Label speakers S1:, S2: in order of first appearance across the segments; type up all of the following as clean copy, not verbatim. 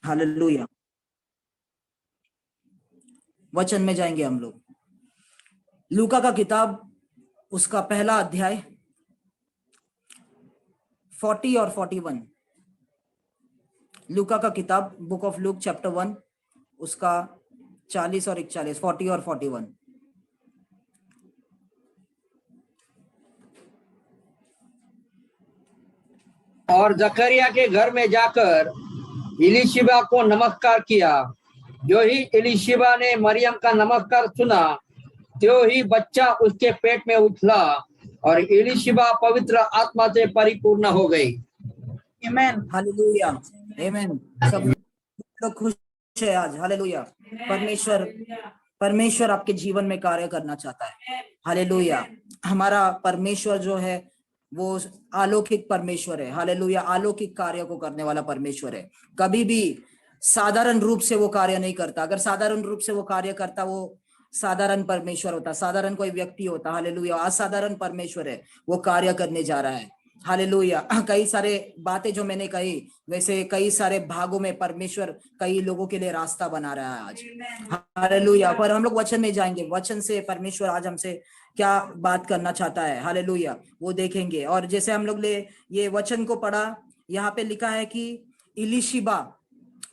S1: Hallelujah. वचन में जाएंगे हम लोग। लूका का किताब, उसका पहला अध्याय 40 और 41। लूका का किताब, बुक ऑफ लूक चैप्टर 1, उसका 40 और 41, 40 और 41।
S2: और जकरिया के घर में जाकर इलीशिबा को नमस्कार किया। जो ही इलीशिबा ने मरियम का नमस्कार सुना, त्यों ही बच्चा उसके पेट में उछला और इलीशिबा पवित्र आत्मा से परिपूर्ण हो गई।
S1: आमेन, हालेलुया, आमेन। सब लोग खुश है आज, हालेलुया। परमेश्वर आपके जीवन में कार्य करना चाहता है, हालेलुया। हमारा परमेश्वर जो है वो अलौकिक परमेश्वर है, हालेलुया। अलौकिक कार्य को करने वाला परमेश्वर है। कभी भी साधारण रूप से वो कार्य नहीं करता। अगर साधारण रूप से वो कार्य करता, वो साधारण परमेश्वर होता, साधारण कोई व्यक्ति होता, हालेलुया। असाधारण परमेश्वर है, वो कार्य करने जा रहा है, हालेलुया। कई सारे बातें जो मैंने कही, वैसे कई सारे भागों में परमेश्वर कई लोगों के लिए रास्ता बना रहा है आज, हालेलुया। पर हम लोग वचन में जाएंगे, वचन से परमेश्वर आज हमसे क्या बात करना चाहता है, हालेलुया, वो देखेंगे। और जैसे हम लोग ले ये वचन को पढ़ा, यहाँ पे लिखा है कि इलीशिबा,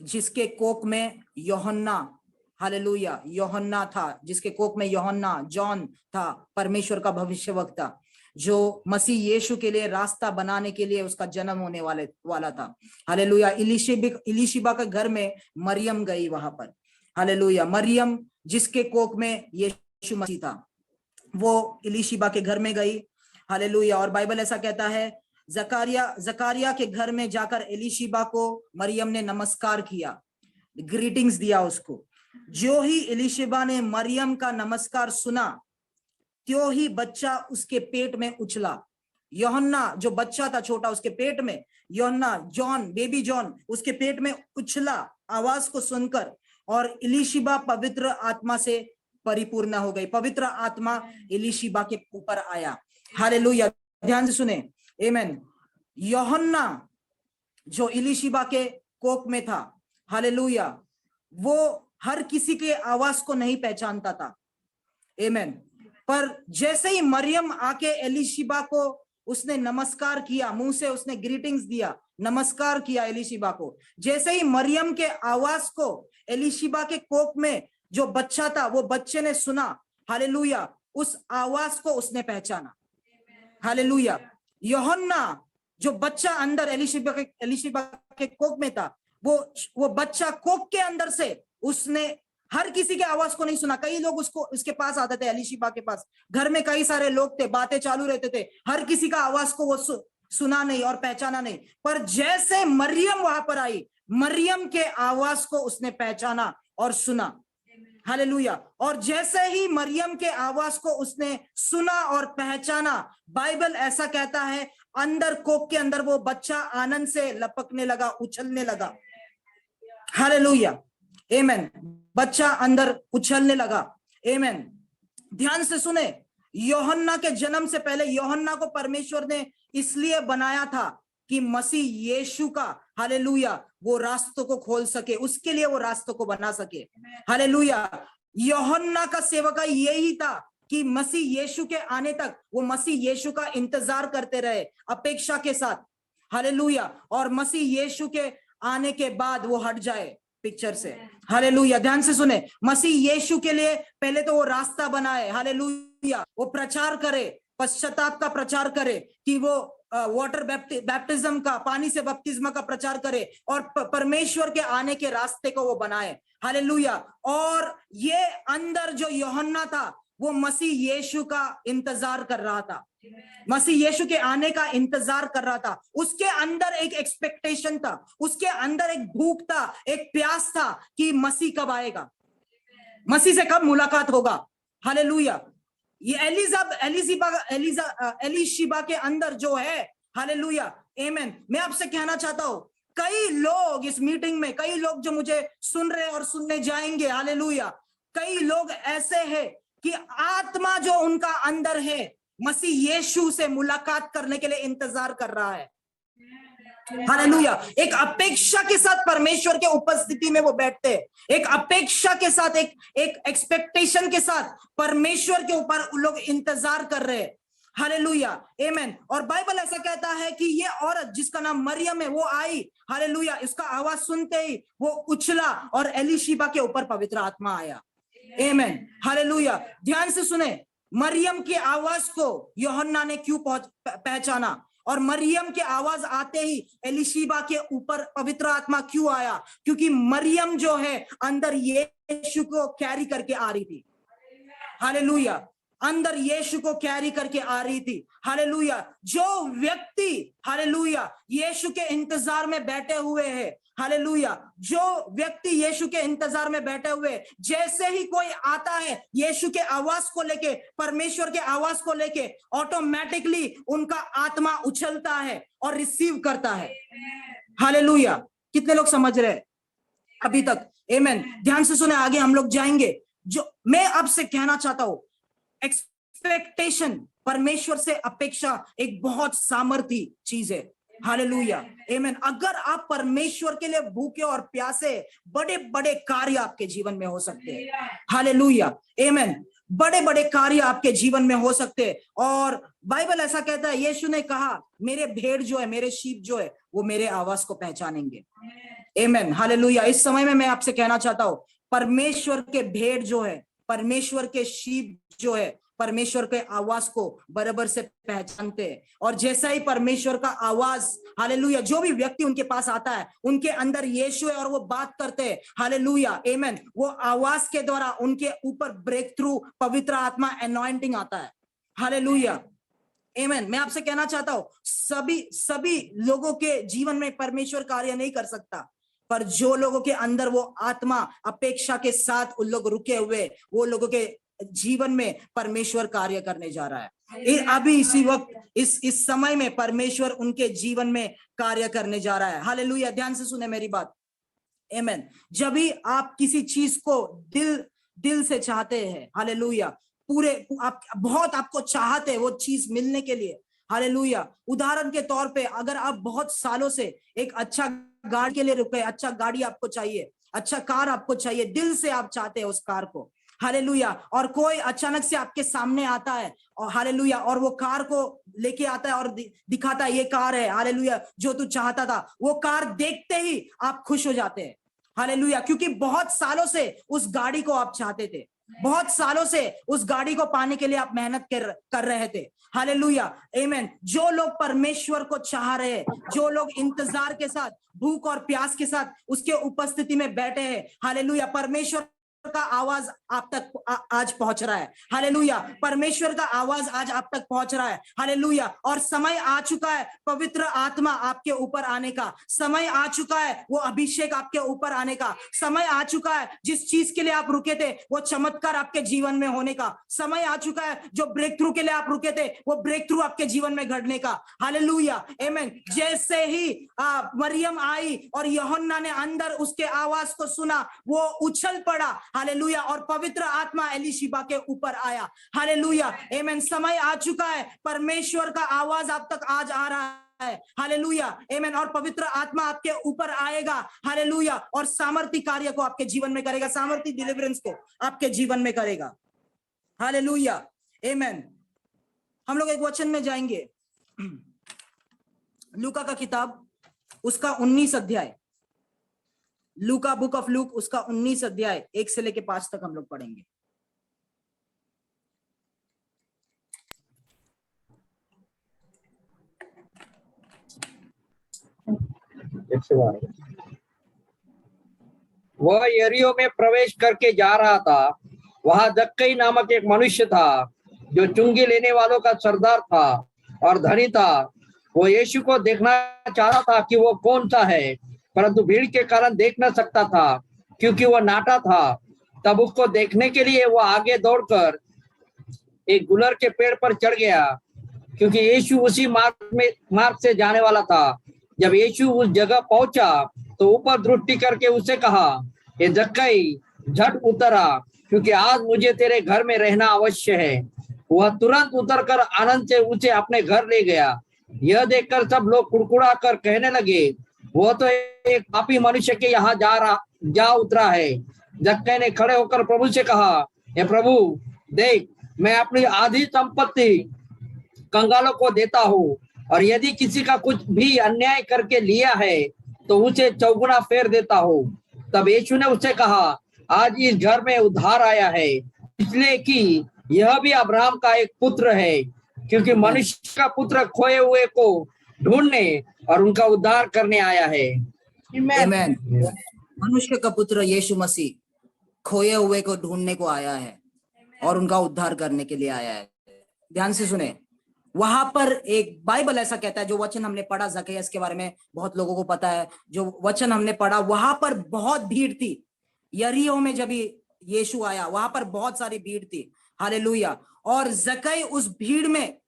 S1: जिसके कोख में यूहन्ना, हालेलुया, यूहन्ना था, जिसके कोख में यूहन्ना, जॉन था, परमेश्वर का भविष्यवक्ता, जो मसीह यीशु के लिए रास्ता बनाने के लिए उसका जन्म होने वाला था, हालेलुया। इलीशिबा के घर में मरियम गई वहां पर, हालेलुया। मरियम जिसके कोख में यीशु मसीह था, वो इलीशिबा के घर में गई, हालेलुया। और बाइबल ऐसा कहता है, जकारिया के घर में जाकर इलीशिबा को मरियम ने नमस्कार किया, ग्रीटिंग्स दिया उसको। जो ही इलीशिबा ने मरियम का नमस्कार सुना, त्यों ही बच्चा उसके पेट में उछला। यूहन्ना जो बच्चा था छोटा, उसके पेट में यूहन्ना, जॉन, बेबी जॉन, उसके पेट में उछला आवाज को सुनकर, और इलीशिबा पवित्र आत्मा से परिपूर्ण हो गई। पवित्र आत्मा इलीशिबा के ऊपर आया, हालेलुया। ध्यान से सुने, आमेन। यूहन्ना जो इलीशिबा के कोख में था, हालेलुया, वो हर किसी के आवाज को नहीं पहचानता था, आमेन। पर जैसे ही मरियम आके एलीशिबा को उसने नमस्कार किया, मुंह से उसने ग्रीटिंग्स दिया, नमस्कार किया एलीशिबा को, जैसे ही मरियम के आवाज को एलीशिबा के कोख में जो बच्चा था, वो बच्चे ने सुना, हालेलुया, उस आवाज को उसने पहचाना, हालेलुया। यूहन्ना जो बच्चा अंदर एलीशिबा के कोख में था, वो बच्चा कोख के अंदर से उसने हर किसी के आवाज को नहीं सुना। कई लोग उसके पास आते थे, एलीशिबा के पास, घर में कई सारे लोग थे, बातें चालू रहते थे, हर किसी का आवाज को वो सुना नहीं और पहचाना नहीं। पर जैसे मरियम वहां पर आई, मरियम के आवाज को उसने पहचाना और सुना, हालेलुया। और जैसे ही मरियम के आवाज को उसने सुना और पहचाना, बाइबल ऐसा कहता है, अंदर कोख के अंदर वो बच्चा आनंद से लपकने लगा, उछलने लगा, हालेलुया, आमेन। बच्चा अंदर उछलने लगा, आमेन। ध्यान से सुने, यूहन्ना के जन्म से पहले यूहन्ना को परमेश्वर ने इसलिए बनाया था कि मसीह यीशु का, हालेलुया, वो रास्तों को खोल सके, उसके लिए वो रास्तों को बना सके, हालेलुया। यूहन्ना का सेवकाई यही था कि मसीह यीशु के आने तक वो मसीह यीशु का इंतजार करते रहे अपेक्षा के साथ, हालेलुया। और मसीह यीशु के आने के बाद वो हट जाए पिक्चर से, हालेलुया। ध्यान से सुने, मसीह यीशु के लिए पहले तो वो रास्ता बनाए, हालेलुया, वो प्रचार करे, पश्चाताप का प्रचार करे, कि वो वाटर बैप्टिज्म का, पानी से बपतिस्मा का प्रचार करे, और परमेश्वर के आने के रास्ते को वो बनाए, हालेलुया। और ये अंदर जो यूहन्ना था, वो मसीह यीशु का इंतजार कर रहा था, मसीह यीशु के आने का इंतजार कर रहा था। उसके अंदर एक एक्सपेक्टेशन था, उसके अंदर एक भूख था, एक प्यास था कि मसीह कब आएगा, मसीह से कब मुलाकात होगा, हालेलुया। ये एलीशिबा के अंदर जो है, हालेलुया, आमेन। मैं आपसे कहना चाहता हूं, कई लोग इस मीटिंग में, कई लोग जो मुझे सुन रहे और सुनने जाएंगे, हालेलुया, कई लोग ऐसे हैं कि आत्मा जो उनका अंदर है, मसीह यीशु से मुलाकात करने के लिए इंतजार कर रहा है, हालेलुया। एक अपेक्षा के साथ परमेश्वर के उपस्थिति में वो बैठते हैं, एक अपेक्षा के साथ, एक एक्सपेक्टेशन के साथ परमेश्वर के ऊपर लोग इंतजार कर रहे हैं। हालेलुया, आमेन। और बाइबल ऐसा कहता है कि ये औरत जिसका नाम मरियम है वो आई, हालेलुया, इसका आवाज सुनते ही वो उछला और एलीशिबा के ऊपर पवित्र आत्मा आया। आमेन, हालेलुया। ध्यान से सुने, मरियम की आवाज को यूहन्ना ने क्यों पहचाना, और मरियम के आवाज आते ही एलीशिबा के ऊपर पवित्र आत्मा क्यों आया? क्योंकि मरियम जो है अंदर यीशु को कैरी करके आ रही थी। हालेलुया, अंदर यीशु को कैरी करके आ रही थी। हालेलुया। जो व्यक्ति, हालेलुया, यीशु के इंतजार में बैठे हुए हैं, हालेलुया, जो व्यक्ति यीशु के इंतजार में बैठे हुए, जैसे ही कोई आता है यीशु के आवाज को लेके, परमेश्वर के आवाज को लेके, ऑटोमेटिकली उनका आत्मा उछलता है और रिसीव करता है। हालेलुया। कितने लोग समझ रहे हैं अभी तक? आमेन। ध्यान से सुने, आगे हम लोग जाएंगे। जो मैं आपसे कहना चाहता हूं, एक्सपेक्टेशन, परमेश्वर से अपेक्षा एक बहुत सामर्थी चीज है। हालेलुया, आमेन। अगर आप परमेश्वर के लिए भूखे और प्यासे, बड़े बड़े कार्य आपके जीवन में हो सकते हैं। हालेलुया, आमेन। बड़े बड़े कार्य आपके जीवन में हो सकते हैं। और बाइबल ऐसा कहता है, यीशु ने कहा, मेरे भेड़ जो है, मेरे शीप जो है, वो मेरे आवाज को पहचानेंगे। आमेन, हालेलुया। इस समय में मैं आपसे कहना चाहता हूं, परमेश्वर के भेड़ जो है, परमेश्वर के शीप जो है, परमेश्वर के आवाज को बराबर से पहचानते हैं। और जैसा ही परमेश्वर का आवाज, हालेलुया, जो भी व्यक्ति उनके पास आता है, उनके अंदर यीशु है और वो बात करते हैं, हालेलुया, आमेन, वो आवाज के द्वारा उनके ऊपर ब्रेक थ्रू, पवित्र आत्मा, एनॉइंटिंग आता है। हालेलुया, आमेन। मैं आपसे कहना चाहता हूं, सभी लोगों के जीवन में परमेश्वर कार्य नहीं कर सकता, पर जो लोगों के अंदर वो आत्मा अपेक्षा के साथ उन लोग रुके हुए, वो लोगों के जीवन में परमेश्वर कार्य करने जा रहा है। अभी इसी वक्त, इस समय में परमेश्वर उनके जीवन में कार्य करने जा रहा है। हालेलुया। ध्यान से सुने मेरी बात, आमेन। जब भी आप किसी चीज को दिल से चाहते हैं, हालेलुया, पूरे आप बहुत आपको चाहते हैं वो चीज मिलने के लिए, हालेलुया। उदाहरण के तौर पे, अगर आप बहुत सालों से एक अच्छा गाड़ी के लिए रुके, अच्छा गाड़ी आपको चाहिए, अच्छा कार आपको चाहिए, दिल से आप चाहते हैं उस कार को, हालेलुया, और कोई अचानक से आपके सामने आता है और हालेलुया, और वो कार को लेके आता है और दिखाता है, ये कार है, हालेलुया, जो तू चाहता था। वो कार देखते ही आप खुश हो जाते हैं, हालेलुया, क्योंकि बहुत सालों से उस गाड़ी को आप चाहते थे, बहुत सालों से उस गाड़ी को पाने के लिए आप मेहनत कर रहे थे। हालेलुया, आमेन। जो लोग परमेश्वर को चाह रहे हैं, जो लोग इंतजार के साथ, भूख और प्यास के साथ उसके उपस्थिति में बैठे हैं, हालेलुया, परमेश्वर का आवाज आप तक आज पहुंच रहा है। हालेलुया, परमेश्वर का आवाज आज आप तक पहुंच रहा है। हालेलुया। और समय आ चुका है पवित्र आत्मा आपके ऊपर आने का, समय आ चुका है वो अभिषेक आपके ऊपर आने का, समय आ चुका है जिस चीज के लिए आप रुके थे वो चमत्कार आपके जीवन में होने का, समय आ चुका है जो ब्रेक थ्रू के लिए आप रुके थे वो ब्रेक थ्रू आपके जीवन में घटने का। हालेलुया, आमेन। जैसे ही मरियम आई और यूहन्ना ने अंदर उसके आवाज को सुना, वो उछल पड़ा, हालेलुया, और पवित्र आत्मा एलीशिबा के ऊपर आया। हालेलुया, आमेन। समय आ चुका है, परमेश्वर का आवाज आप तक आज आ रहा है। हालेलुया, आमेन। और पवित्र आत्मा आपके ऊपर आएगा, हालेलुया, और सामर्थी कार्य को आपके जीवन में करेगा, सामर्थी डिलीवरेंस को आपके जीवन में करेगा। हालेलुया, आमेन। हम लोग एक वचन में जाएंगे, लूका का किताब, उसका 19 अध्याय, लूका, बुक ऑफ लूक, उसका 19 अध्याय 1 से लेके 5 तक हम लोग पढ़ेंगे।
S2: वह यरीहो में प्रवेश करके जा रहा था। वहां जक्कई नामक एक मनुष्य था जो चुंगी लेने वालों का सरदार था और धनी था। वो यीशु को देखना चाहता था कि वो कौन सा है, परंतु भीड़ के कारण देख न सकता था क्योंकि वह नाटा था। तब उसको देखने के लिए वो आगे दौड़कर एक गुलर के पेड़ पर चढ़ गया, क्योंकि यीशु उसी मार्ग से जाने वाला था। जब यीशु उस जगह पहुंचा तो ऊपर दृष्टि करके उससे कहा, हे जक्कई, झट उतर आ, क्योंकि आज मुझे तेरे घर में रहना अवश्य है। वह तुरंत उतरकर आनंद से उसे अपने घर ले गया। यह देखकर सब लोग कुड़कुड़ा कर कहने लगे, वो तो एक पापी मनुष्य के यहाँ जा उतरा है। जक्कई ने खड़े होकर प्रभु से कहा, हे प्रभु, देख, मैं अपनी आधी संपत्ति कंगालों को देता हूँ, और यदि किसी का कुछ भी अन्याय करके लिया है तो उसे चौगुना फेर देता हूँ। तब यीशु ने उससे कहा, आज इस घर में उद्धार आया है, इसलिए कि यह भी अब्राहम का एक पुत्र है, क्योंकि मनुष्य का पुत्र खोए हुए को ढूंढने और उनका उद्धार करने आया है।
S1: आमेन। मनुष्य का पुत्र यीशु मसीह खोए हुए को ढूंढने को आया है और उनका उद्धार करने के लिए आया है। ध्यान से सुने, वहां पर एक बाइबल ऐसा कहता है, जो वचन हमने पढ़ा जकैयस के बारे में बहुत लोगों को पता है, जो वचन हमने पढ़ा, वहां पर बहुत भीड़ थी। यरीहो में जब यीशु आया वहां पर बहुत सारी भीड़ थी। हालेलुया। और जकई उस भीड़ में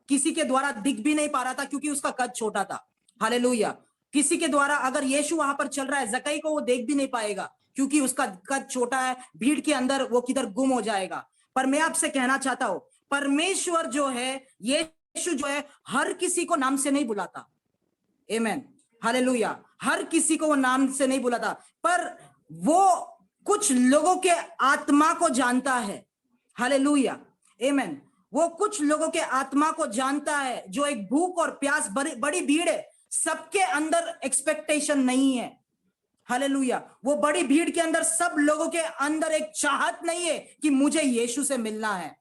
S1: किसी के द्वारा दिख भी नहीं पा रहा था क्योंकि उसका कद छोटा था। हालेलुया। किसी के द्वारा अगर यीशु वहां पर चल रहा है, जकई को वो देख भी नहीं पाएगा क्योंकि उसका कद छोटा है। भीड़ के अंदर वो किधर गुम हो जाएगा। पर मैं आपसे कहना चाहता हूं, परमेश्वर जो है, यीशु जो है, हर किसी को नाम से नहीं बुलाता। आमेन। हालेलुया। हर किसी को वो नाम से नहीं बुलाता, पर वो कुछ लोगों के आत्मा को जानता है। हालेलुया। आमेन। वो कुछ लोगों के आत्मा को जानता है, जो एक भूख और प्यास, बड़ी भीड़ है, सबके अंदर एक्सपेक्टेशन नहीं है। हालेलुया। वो बड़ी भीड़ के अंदर सब लोगों के अंदर एक चाहत नहीं है कि मुझे यीशु से मिलना है।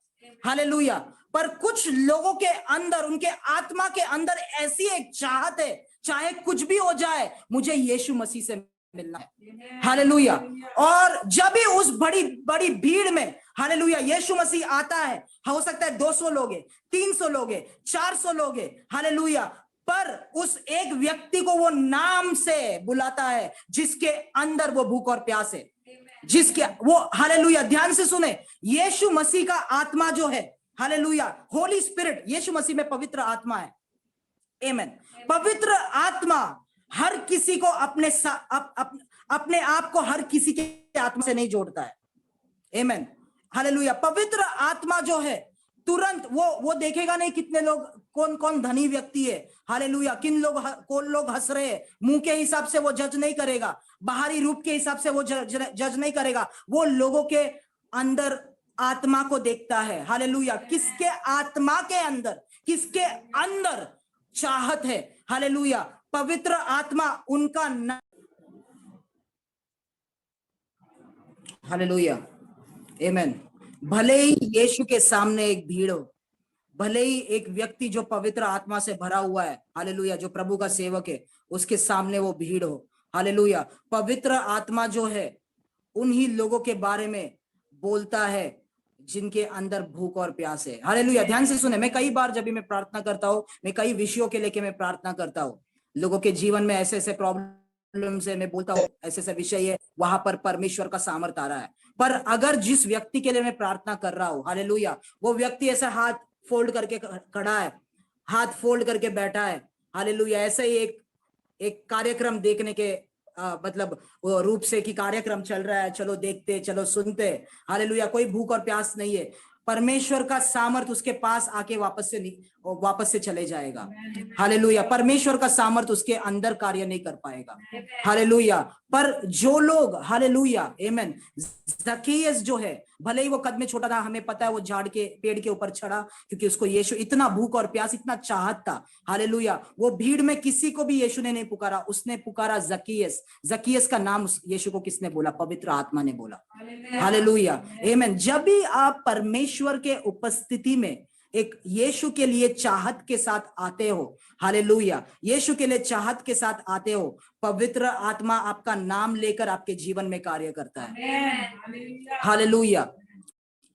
S1: हालेलुया। पर कुछ लोगों के अंदर, उनके आत्मा के अंदर ऐसी एक चाहत है, चाहे कुछ भी हो जाए, मुझे यीशु मसीह से मिलना है। हालेलुया। और जब भी उस बड़ी बड़ी भीड़ में, हालेलुया, यीशु मसीह आता है, हो सकता है 200 लोग हैं, 300 लोग हैं, 400 लोग हैं, हालेलुया, पर उस एक व्यक्ति को वो नाम से बुलाता है जिसके अंदर वो भूख और प्यास है, जिसके वो, हालेलुया, ध्यान से सुने, यीशु मसीह का आत्मा जो है, हालेलुया, होली स्पिरिट, यीशु मसीह में पवित्र आत्मा है। आमेन। पवित्र आत्मा हर किसी को अपने आप को हर किसी के आत्मा से नहीं जोड़ता है। आमेन। हालेलुया। पवित्र आत्मा जो है, तुरंत वो देखेगा नहीं कितने लोग, कौन कौन धनी व्यक्ति है, हालेलुया, कौन लोग हंस रहे हैं, मुंह के हिसाब से वो जज नहीं करेगा, बाहरी रूप के हिसाब से वो जज नहीं करेगा। वो लोगों के अंदर आत्मा को देखता है। हालेलुया। किसके आत्मा के अंदर, किसके अंदर चाहत है। हालेलुया। पवित्र आत्मा उनका हालेलुया। आमेन। भले ही यीशु के सामने एक भीड़ हो, भले ही एक व्यक्ति जो पवित्र आत्मा से भरा हुआ है, हालेलुया, जो प्रभु का सेवक है, उसके सामने वो भीड़ हो, हालेलुया, पवित्र आत्मा जो है उन्हीं लोगों के बारे में बोलता है जिनके अंदर भूख और प्यास है। हालेलुया। ध्यान से सुने, मैं कई बार जब भी मैं प्रार्थना करता हूँ, मैं कई विषयों के लेके मैं प्रार्थना करता हूँ, लोगों के जीवन में ऐसे ऐसे प्रॉब्लम से मैं बोलता हूँ, ऐसे ऐसे विषय है, वहां पर परमेश्वर का सामर्थ्य आ रहा है। पर अगर जिस व्यक्ति के लिए मैं प्रार्थना कर रहा हूँ, हालेलुया, वो व्यक्ति ऐसा हाथ फोल्ड करके खड़ा है, हाथ फोल्ड करके बैठा है, हालेलुया, ऐसे ही एक कार्यक्रम देखने के मतलब वो रूप से कि कार्यक्रम चल रहा है, चलो देखते, चलो सुनते, हालेलुया, कोई भूख और प्यास नहीं है, परमेश्वर का सामर्थ उसके पास आके वापस से चले जाएगा। हालेलुया। परमेश्वर का सामर्थ उसके अंदर कार्य नहीं कर पाएगा। हालेलुया। पर जो लोग, हालेलुया, आमेन, जक्कैयस जो है, भले ही वो कद में छोटा था, हमें पता है वो पेड़ के ऊपर चढ़ा क्योंकि उसको यीशु, इतना भूख और प्यास, इतना चाहत था। हालेलुया। वो भीड़ में किसी को भी यीशु ने नहीं पुकारा, उसने पुकारा जक्कैयस। जक्कैयस का नाम यीशु को किसने बोला? पवित्र आत्मा ने बोला। हालेलुया। आमेन। जब भी आप परमेश्वर के उपस्थिति में एक यीशु के लिए चाहत के साथ आते हो, हालेलुया, यीशु के लिए चाहत के साथ आते हो, पवित्र आत्मा आपका नाम लेकर आपके जीवन में कार्य करता है। हालेलुया।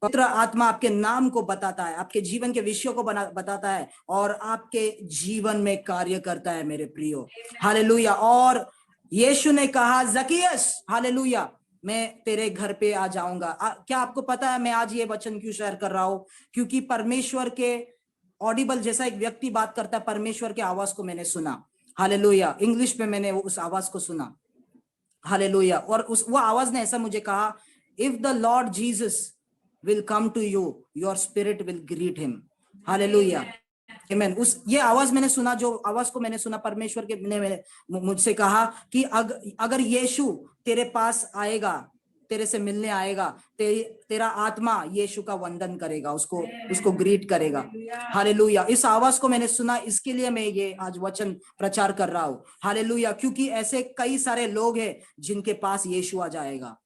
S1: पवित्र आत्मा आपके नाम को बताता है, आपके जीवन के विषयों को बताता है और आपके जीवन में कार्य करता है, मेरे प्रियो। हालेलुया। और यीशु ने कहा, जक्कैयस, हालेलुया, मैं तेरे घर पे आ जाऊंगा। क्या आपको पता है मैं आज ये वचन क्यों शेयर कर रहा हूं? क्योंकि परमेश्वर के ऑडिबल जैसा एक व्यक्ति बात करता है, परमेश्वर के आवाज को मैंने सुना। हालेलुया। इंग्लिश में मैंने उस आवाज को सुना। हालेलुया। और वो आवाज ने ऐसा मुझे कहा, if the Lord Jesus will come to you, your spirit will greet him. Hallelujah. आमेन। ये आवाज मैंने सुना, जो आवाज को मैंने सुना, परमेश्वर के ने मुझसे कहा कि अगर यीशु तेरे पास आएगा, तेरे से मिलने आएगा, तेरा आत्मा यीशु का वंदन करेगा, उसको ग्रीट करेगा। हालेलुया। इस आवाज को मैंने सुना, इसके लिए मैं ये आज वचन प्रचार कर रहा हूँ। हालेलुया। क्योंकि ऐसे कई सारे लोग हैं जिनके पास यीशु आ जाएगा।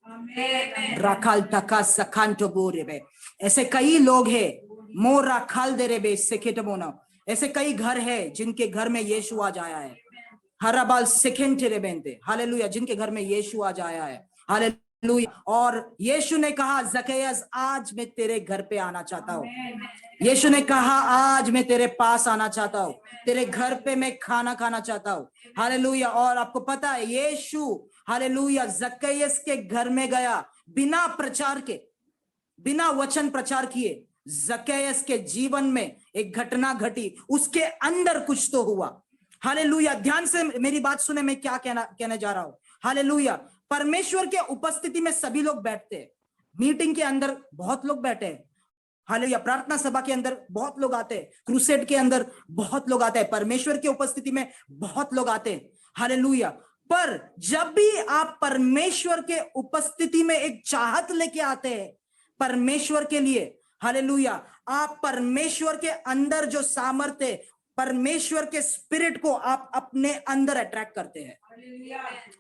S1: राखाल टका सखांतो बोरे, ऐसे कई लोग हैं, मोरा खाल दे रे बे सेकेट बोना, ऐसे कई घर है जिनके घर में यीशु आ जाया है। हराबाल सेकेंड रे बेंते, हालेलुया, जिनके घर में यीशु आ जाया है। हालेलुया। और यीशु ने कहा, जकैयस आज मैं तेरे घर पे आना चाहता हूँ। यीशु ने कहा, आज मैं तेरे पास आना चाहता हूँ, तेरे घर पे मैं खाना खाना चाहता हूँ। हालेलुया। और आपको पता है यीशु, हालेलुया, जकैयस के घर में गया बिना प्रचार के, बिना वचन प्रचार किए। जकैयस के जीवन में एक घटना घटी, उसके अंदर कुछ तो हुआ। हालेलुया। ध्यान से मेरी बात सुने, मैं क्या कहने जा रहा हूं। हालेलुया। परमेश्वर के उपस्थिति में सभी लोग बैठते हैं। मीटिंग के अंदर बहुत लोग बैठे हैं। हालेलुया। प्रार्थना सभा के अंदर बहुत लोग आते हैं, क्रूसेड के अंदर बहुत लोग आते हैं, परमेश्वर की उपस्थिति में बहुत लोग आते हैं। हालेलुया। पर जब भी आप परमेश्वर के उपस्थिति में एक चाहत लेके आते हैं परमेश्वर के लिए, हालेलुया, आप परमेश्वर के अंदर जो सामर्थ्य, परमेश्वर के स्पिरिट को आप अपने अंदर अट्रैक्ट करते हैं।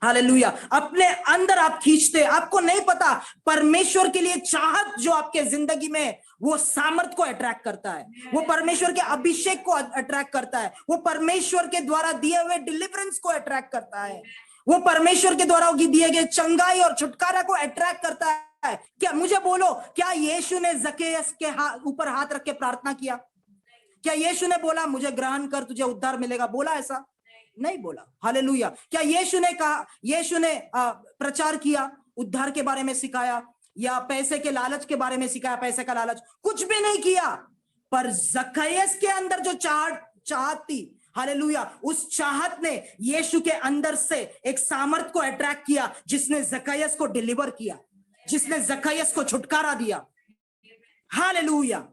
S1: हालेलुया। अपने अंदर आप खींचते। आपको नहीं पता, परमेश्वर के लिए चाहत जो आपके जिंदगी में, वो सामर्थ को अट्रैक्ट करता है, वो परमेश्वर के अभिषेक को अट्रैक्ट करता है, वो परमेश्वर के द्वारा दिए हुए डिलीवरेंस को अट्रैक्ट करता है, वो परमेश्वर के द्वारा दिए गए चंगाई और छुटकारा को अट्रैक्ट करता है। क्या मुझे बोलो, क्या यीशु ने जकैयस के ऊपर हाथ रख के प्रार्थना किया? क्या यीशु ने बोला मुझे ग्रहण कर, तुझे उद्धार मिलेगा? बोला ऐसा? नहीं बोला। हालेलुया। क्या यीशु ने कहा, यीशु ने प्रचार किया, उद्धार के बारे में सिखाया, या पैसे के लालच के बारे में सिखाया? पैसे का लालच कुछ भी नहीं किया। पर जकैयस के अंदर जो चाहत थी, हालेलुया, उस चाहत ने यीशु के अंदर से एक सामर्थ को अट्रैक्ट किया, जिसने जकैयस को डिलीवर किया, जिसने जकैयस को छुटकारा दिया। हालेलुया।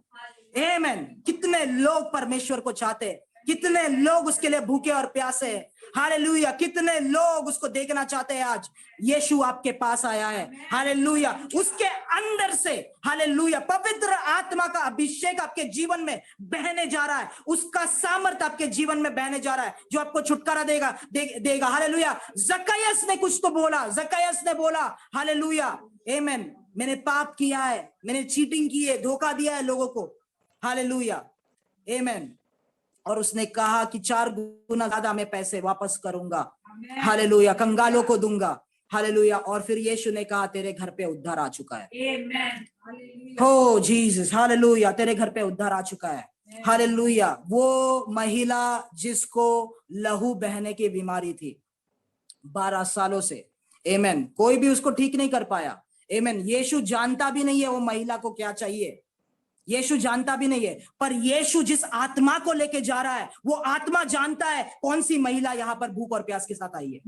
S1: आमेन। कितने लोग परमेश्वर को चाहते हैं, कितने लोग उसके लिए भूखे और प्यासे हैं। हालेलुया। कितने लोग उसको देखना चाहते हैं। आज यीशु आपके पास आया है। हालेलुया। उसके अंदर से, हालेलुया, पवित्र आत्मा का अभिषेक आपके जीवन में बहने जा रहा है, उसका सामर्थ आपके जीवन में बहने जा रहा है, जो आपको छुटकारा देगा। हालेलुया। जकैयस ने कुछ तो बोला, जकैयस ने बोला, हालेलुया, आमेन, मैंने पाप किया है, मैंने चीटिंग की है, धोखा दिया है लोगों को। हालेलुया, आमेन। और उसने कहा कि 4 गुना ज्यादा मैं पैसे वापस करूंगा। हालेलुया। कंगालों को दूंगा। हालेलुया। और फिर यीशु ने कहा, तेरे घर पे उद्धार आ चुका है। हो जीसस, हालेलुया, तेरे घर पे उद्धार आ चुका है। हालेलुया। वो महिला जिसको लहू बहने की बीमारी थी 12 सालों से, आमेन, कोई भी उसको ठीक नहीं कर पाया। आमेन। यीशु जानता भी नहीं है वो महिला को क्या चाहिए, यीशु जानता भी नहीं है, पर यीशु जिस आत्मा को लेके जा रहा है, वो आत्मा जानता है कौन सी महिला यहाँ पर भूख और प्यास के साथ आई है।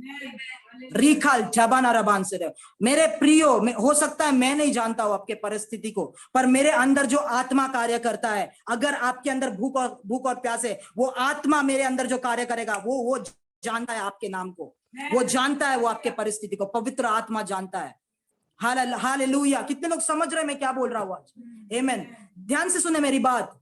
S1: रिखाल जबाना रबान से, मेरे प्रियो, हो सकता है मैं नहीं जानता हूं आपके परिस्थिति को, पर मेरे अंदर जो आत्मा कार्य करता है, अगर आपके अंदर भूख और प्यास है, वो आत्मा मेरे अंदर जो कार्य करेगा, वो जानता है आपके नाम को, वो जानता है वो आपके परिस्थिति को, पवित्र आत्मा जानता है। हालेलुया। कितने लोग समझ रहे हैं मैं क्या बोल रहा हूं आज? आमेन। ध्यान से सुने मेरी बात।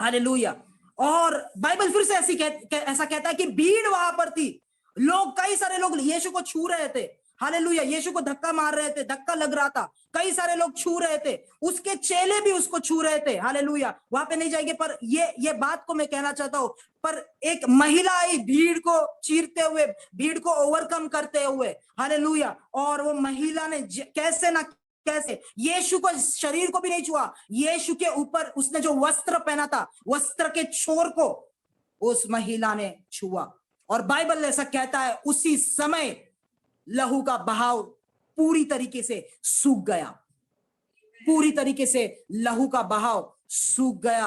S1: हालेलुया। और बाइबल फिर से ऐसा कहता है कि भीड़ वहां पर थी, लोग, कई सारे लोग यीशु को छू रहे थे। हालेलुया। यीशु को धक्का मार रहे थे, धक्का लग रहा था, कई सारे लोग छू रहे थे, उसके चेले भी उसको छू रहे थे। हालेलुया। वहां पे नहीं जाएंगे, पर ये बात को मैं कहना चाहता हूं, पर एक महिला आई भीड़ को चीरते हुए, भीड़ को ओवरकम करते हुए। हालेलुया। और वो महिला ने कैसे यीशु को, शरीर को भी नहीं छुआ, यीशु के ऊपर उसने जो वस्त्र पहना था, वस्त्र के छोर को उस महिला ने छुआ। और बाइबल ऐसा कहता है, उसी समय लहू का बहाव पूरी तरीके से सूख गया, पूरी तरीके से लहू का बहाव सूख गया।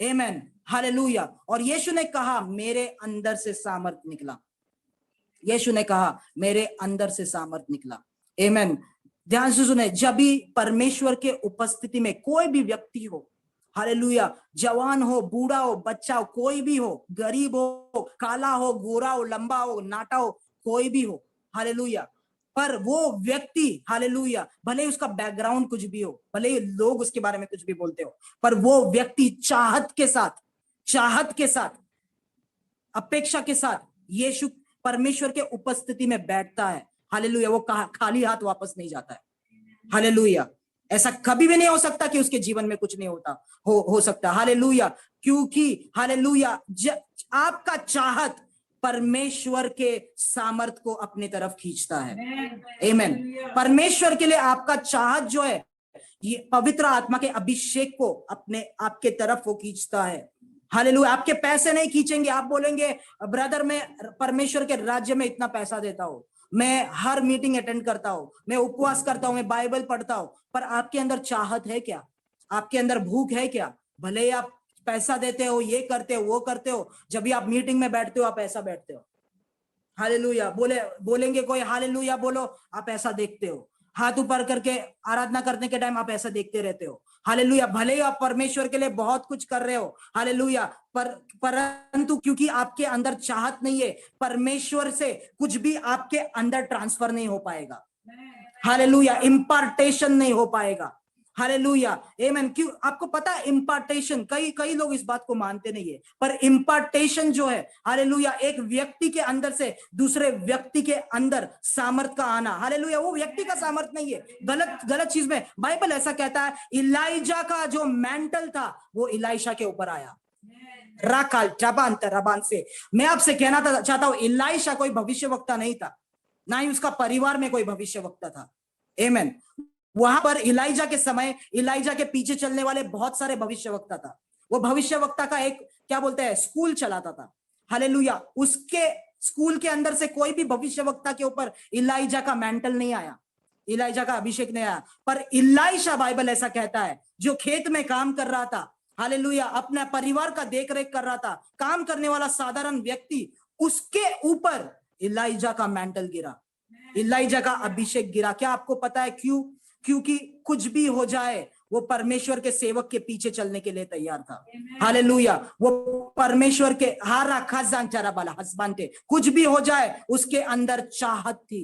S1: आमेन। हालेलुया। और यीशु ने कहा, मेरे अंदर से सामर्थ निकला। यीशु ने कहा, मेरे अंदर से सामर्थ निकला। आमेन। ध्यान से सुने, जब भी परमेश्वर के उपस्थिति में कोई भी व्यक्ति हो, हालेलुया। जवान हो, बूढ़ा हो, बच्चा हो, कोई भी हो, गरीब हो, काला हो, गोरा हो, लंबा हो, नाटा हो, कोई भी हो, हालेलुया। पर वो व्यक्ति, हालेलुया, भले ही उसका बैकग्राउंड कुछ भी हो, भले ही लोग उसके बारे में कुछ भी बोलते हो, पर वो व्यक्ति चाहत के साथ, अपेक्षा के साथ यीशु परमेश्वर के उपस्थिति में बैठता है, हालेलुया। वो खाली हाथ वापस नहीं जाता है, हालेलुया। ऐसा कभी भी नहीं हो सकता कि उसके जीवन में कुछ नहीं हो सकता, हालेलुया। क्योंकि हालेलुया, आपका चाहत परमेश्वर के सामर्थ को अपनी तरफ खींचता है, आमीन। परमेश्वर के लिए आपका चाहत जो है, ये पवित्र आत्मा के अभिषेक को अपने आपके तरफ वो खींचता है, हालेलुया। आपके पैसे नहीं खींचेंगे। आप बोलेंगे ब्रदर मैं परमेश्वर के राज्य में इतना पैसा देता हूं, मैं हर मीटिंग अटेंड करता हूं, मैं उपवास करता हूं, मैं बाइबल पढ़ता हूं, पर आपके अंदर चाहत है क्या? आपके अंदर भूख है क्या? भले ही आप पैसा देते हो, ये करते हो, वो करते हो, जब भी आप मीटिंग में बैठते हो आप ऐसा बैठते हो, हालेलुया। बोलेंगे कोई हालेलुया बोलो, आप ऐसा देखते हो। हाथ ऊपर करके आराधना करने के टाइम आप ऐसा देखते रहते हो, हालेलुया। भले ही आप परमेश्वर के लिए बहुत कुछ कर रहे हो, हालेलुया, परंतु क्योंकि आपके अंदर चाहत नहीं है, परमेश्वर से कुछ भी आपके अंदर ट्रांसफर नहीं हो पाएगा, हालेलुया। इम्पार्टेशन नहीं हो पाएगा, हालेलुया, आमीन। क्यों? आपको पता है इम्पार्टेशन, कई लोग इस बात को मानते नहीं है, पर इम्पार्टेशन जो है, हालेलुया, एक व्यक्ति के अंदर से दूसरे व्यक्ति के अंदर सामर्थ का आना, हालेलुया। वो व्यक्ति का सामर्थ नहीं है, गलत चीज में बाइबल ऐसा कहता है, इलाइजा का जो मैंटल था वो इलाइशा के ऊपर आया, राकाल रबान से। मैं आपसे कहना चाहता हूं, इलाइशा कोई भविष्यवक्ता नहीं था, ना ही उसका परिवार में कोई भविष्यवक्ता था, आमीन। वहां पर इलाइजा के समय इलाइजा के पीछे चलने वाले बहुत सारे भविष्यवक्ता था। वो भविष्यवक्ता का एक क्या बोलते हैं स्कूल चलाता था, हालेलुया। उसके स्कूल के अंदर से कोई भी भविष्यवक्ता के ऊपर इलाइजा का मैंटल नहीं आया, इलाइजा का अभिषेक नहीं आया, पर इलाइशा, बाइबल ऐसा कहता है, जो खेत में काम कर रहा था, हालेलुया, अपने परिवार का देख रेख कर रहा था, काम करने वाला साधारण व्यक्ति, उसके ऊपर इलाइजा का मैंटल गिरा, इलाइजा का अभिषेक गिरा। क्या आपको पता है क्यों? क्योंकि कुछ भी हो जाए वो परमेश्वर के सेवक के पीछे चलने के लिए तैयार था, हालेलुया। वो परमेश्वर के हारा खजान चारा बाला हस्बांटे, कुछ भी हो जाए उसके अंदर चाहत थी,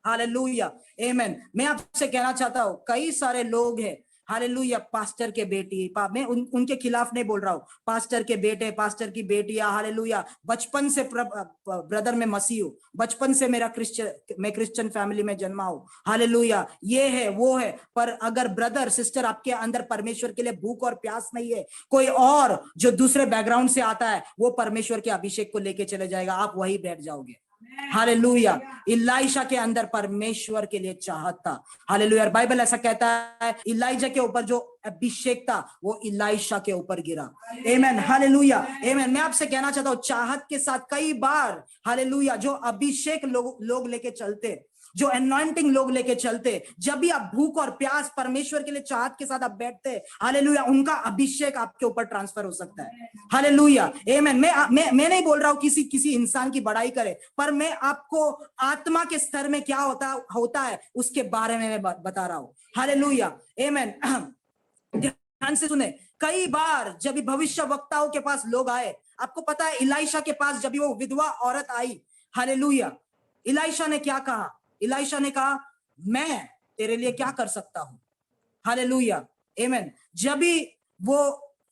S1: हालेलुया, आमीन। मैं आपसे कहना चाहता हूं, कई सारे लोग हैं, हालेलुया, पास्टर के बेटी, मैं उनके खिलाफ नहीं बोल रहा हूं, पास्टर के बेटे, पास्टर की बेटियां, हालेलुया, बचपन से ब्रदर में मसीह हूं, बचपन से मैं क्रिश्चियन फैमिली में जन्मा हूं, हालेलुया, ये है वो है, पर अगर ब्रदर सिस्टर आपके अंदर परमेश्वर के लिए भूख और प्यास नहीं है, कोई और जो दूसरे बैकग्राउंड से आता है वो परमेश्वर के अभिषेक को लेके चले जाएगा, आप वही बैठ जाओगे, हालेलुया। इलाइशा के अंदर परमेश्वर के लिए चाहत था, हालेलुया। बाइबल ऐसा कहता है, इलाइजा के ऊपर जो अभिषेक था वो इलाइशा के ऊपर गिरा, आमीन, हालेलुया, आमीन। मैं आपसे कहना चाहता हूं, चाहत के साथ कई बार, हालेलुया, जो अभिषेक लोग लेके चलते, जो एनॉइंटिंग लोग लेके चलते, जब भी आप भूख और प्यास परमेश्वर के लिए चाहत के साथ आप बैठते, हालेलुया, उनका अभिषेक आपके ऊपर ट्रांसफर हो सकता है, हालेलुया, आमीन। मैं नहीं बोल रहा हूं किसी इंसान की बड़ाई करे, पर मैं आपको आत्मा के स्तर में क्या होता है उसके बारे में मैं बता रहा हूं, हालेलुया, आमीन। ध्यान से सुने, कई बार जब भविष्य वक्ताओं के पास लोग आए, आपको पता है इलाइशा के पास जब वो विधवा औरत आई, हालेलुया, इलाइशा ने क्या कहा? इलाइशा ने कहा, मैं तेरे लिए क्या कर सकता हूं, हालेलुया, आमीन। जब भी वो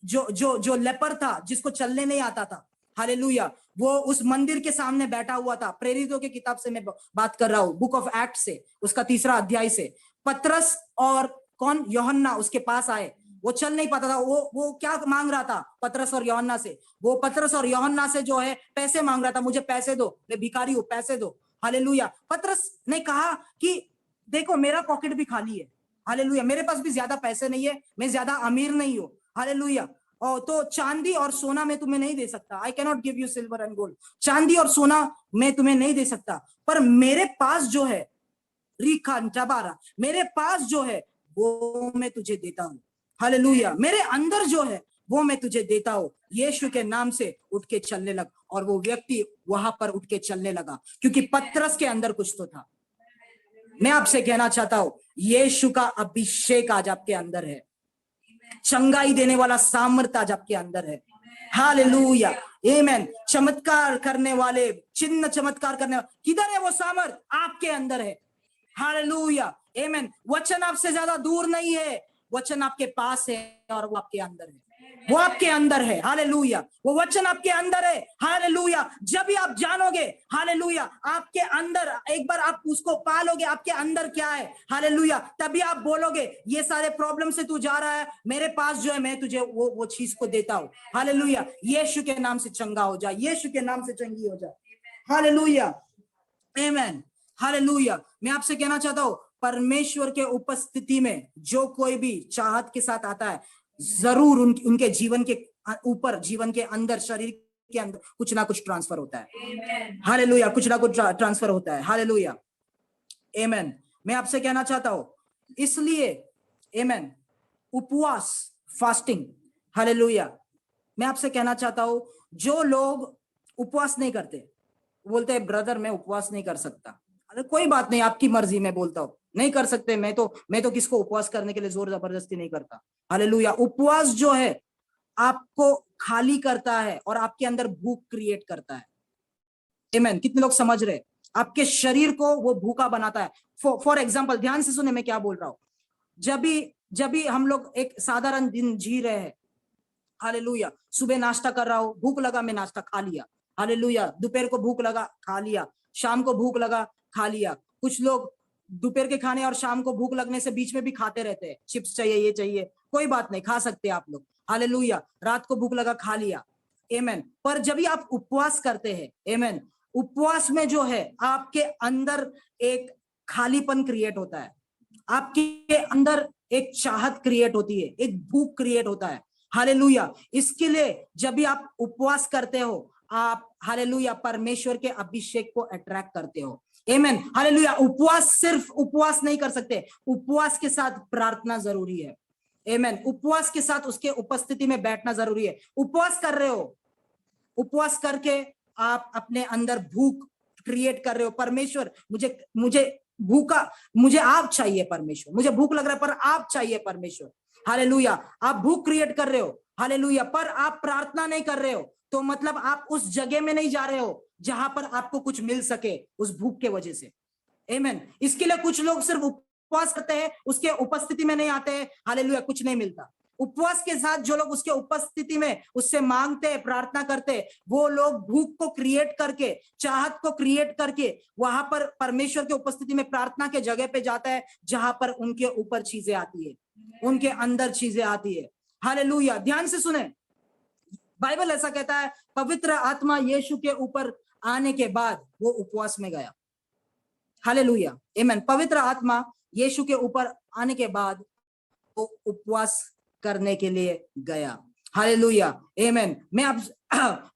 S1: जो लेपर था, जिसको चलने नहीं आता था, हालेलुया, वो उस मंदिर के सामने बैठा हुआ था, प्रेरितों की किताब से मैं बात कर रहा हूं, बुक ऑफ एक्ट से, उसका 3 अध्याय से। पतरस और कौन, यूहन्ना उसके पास आए, वो चल नहीं पाता था, वो क्या मांग रहा था? पतरस और यूहन्ना से, वो पतरस और यूहन्ना से जो है पैसे मांग रहा था, मुझे पैसे दो, मैं भिखारी हूं, पैसे दो, हालेलुया। पतरस ने कहा कि देखो मेरा पॉकेट भी खाली है, हालेलुया, मेरे पास भी ज्यादा पैसे नहीं है, मैं ज्यादा अमीर नहीं हूं, हालेलुया, और तो चांदी और सोना मैं तुम्हें नहीं दे सकता, I can not give you silver and gold, चांदी और सोना मैं तुम्हें नहीं दे सकता, पर मेरे पास जो है, मेरे पास जो है वो मैं तुझे देता हूं, हालेलुया, मेरे अंदर जो है वो मैं तुझे देता हूं, यीशु के नाम से उठ के चलने लग। और वो व्यक्ति वहां पर उठ के चलने लगा, क्योंकि पतरस के अंदर कुछ तो था। मैं आपसे कहना चाहता हूं, यीशु का अभिषेक आज आपके अंदर है, चंगाई देने वाला सामर्थ आज आपके अंदर है। हालेलुया, आमेन। चमत्कार करने वाले, चिन्ह चमत्कार करने वाले, किधर है वो सामर्थ? आपके अंदर है। हालेलुया, आमेन। वचन आपसे ज्यादा दूर नहीं है, वचन आपके पास है और वो आपके अंदर है, वो आपके अंदर है। हालेलुया, वो वचन आपके अंदर है। हालेलुया, जब भी आप जानोगे, हालेलुया, आपके अंदर एक बार आप उसको पालोगे, आपके अंदर क्या है, हालेलुया, तभी आप बोलोगे ये सारे प्रॉब्लम से तू जा रहा है, मेरे पास जो है मैं तुझे वो चीज को देता हूं। हालेलुया, यीशु के नाम से चंगा हो जाए, यीशु के नाम से चंगी हो जाए। हालेलुया, आमेन। हालेलुया, मैं आपसे कहना चाहता हूं, परमेश्वर के उपस्थिति में जो कोई भी चाहत के साथ आता है, जरूर उनके जीवन के ऊपर, जीवन के अंदर, शरीर के अंदर कुछ ना कुछ ट्रांसफर होता है। हालेलुया, कुछ ना कुछ ट्रांसफर होता है। हालेलुया, आमेन। मैं आपसे कहना चाहता हूं, इसलिए आमेन, उपवास, फास्टिंग, हालेलुया, मैं आपसे कहना चाहता हूं, जो लोग उपवास नहीं करते, बोलते हैं ब्रदर मैं उपवास नहीं कर सकता। अरे कोई बात नहीं, आपकी मर्जी, मैं बोलता हूं नहीं कर सकते, मैं तो किसको उपवास करने के लिए जोर जबरदस्ती नहीं करता। हालेलुया, उपवास जो है आपको खाली करता है और आपके अंदर भूख क्रिएट करता है। आमेन। कितने लोग समझ रहे? आपके शरीर को वो भूखा बनाता है। फॉर एग्जाम्पल, ध्यान से सुने मैं क्या बोल रहा हूं। जब भी हम लोग एक साधारण दिन जी रहे हैं, हालेलुया, सुबह नाश्ता कर रहा हूं, भूख लगा, मैं नाश्ता खा लिया। हालेलुया, दोपहर को भूख लगा, खा लिया। शाम को भूख लगा, खा लिया। कुछ लोग दोपहर के खाने और शाम को भूख लगने से बीच में भी खाते रहते हैं, चिप्स चाहिए, ये चाहिए, कोई बात नहीं, खा सकते आप लोग। हालेलुया, रात को भूख लगा, खा लिया। आमेन। पर जब भी आप उपवास करते हैं, आमेन, उपवास में जो है आपके अंदर एक खालीपन क्रिएट होता है, आपके अंदर एक चाहत क्रिएट होती है, एक भूख क्रिएट होता है। हालेलुया, इसके लिए जब भी आप उपवास करते हो, आप हालेलुया परमेश्वर के अभिषेक को अट्रैक्ट करते हो। आमेन। हालेलुया, उपवास सिर्फ उपवास नहीं कर सकते, उपवास के साथ प्रार्थना जरूरी है। आमेन। उपवास के साथ उसके उपस्थिति में बैठना जरूरी है। उपवास कर रहे हो, उपवास करके आप अपने अंदर भूख क्रिएट कर रहे हो। परमेश्वर, मुझे भूखा, मुझे आप चाहिए परमेश्वर, मुझे भूख लग रहा है पर आप चाहिए परमेश्वर। हालेलुया, आप भूख क्रिएट कर रहे हो, हालेलुया, पर आप प्रार्थना नहीं कर रहे हो, तो मतलब आप उस जगह में नहीं जा रहे हो जहां पर आपको कुछ मिल सके उस भूख के वजह से। आमेन। इसके लिए कुछ लोग सिर्फ उपवास करते हैं, उसके उपस्थिति में नहीं आते हैं, हालेलुया, कुछ नहीं मिलता। उपवास के साथ जो लोग उसके उपस्थिति में उससे मांगते हैं, प्रार्थना करते हैं, वो लोग भूख को क्रिएट करके, चाहत को क्रिएट करके वहां पर परमेश्वर के उपस्थिति में प्रार्थना के जगह पे जाता है जहां पर उनके ऊपर चीजें आती है, उनके अंदर चीजें आती है। हालेलुया, ध्यान से सुने, बाइबल ऐसा कहता है, पवित्र आत्मा यीशु के ऊपर आने के बाद वो उपवास में गया। हालेलुया, आमेन। पवित्र आत्मा यीशु के ऊपर आने के बाद वो उपवास करने के लिए गया। हालेलुया, आमेन। मैं अब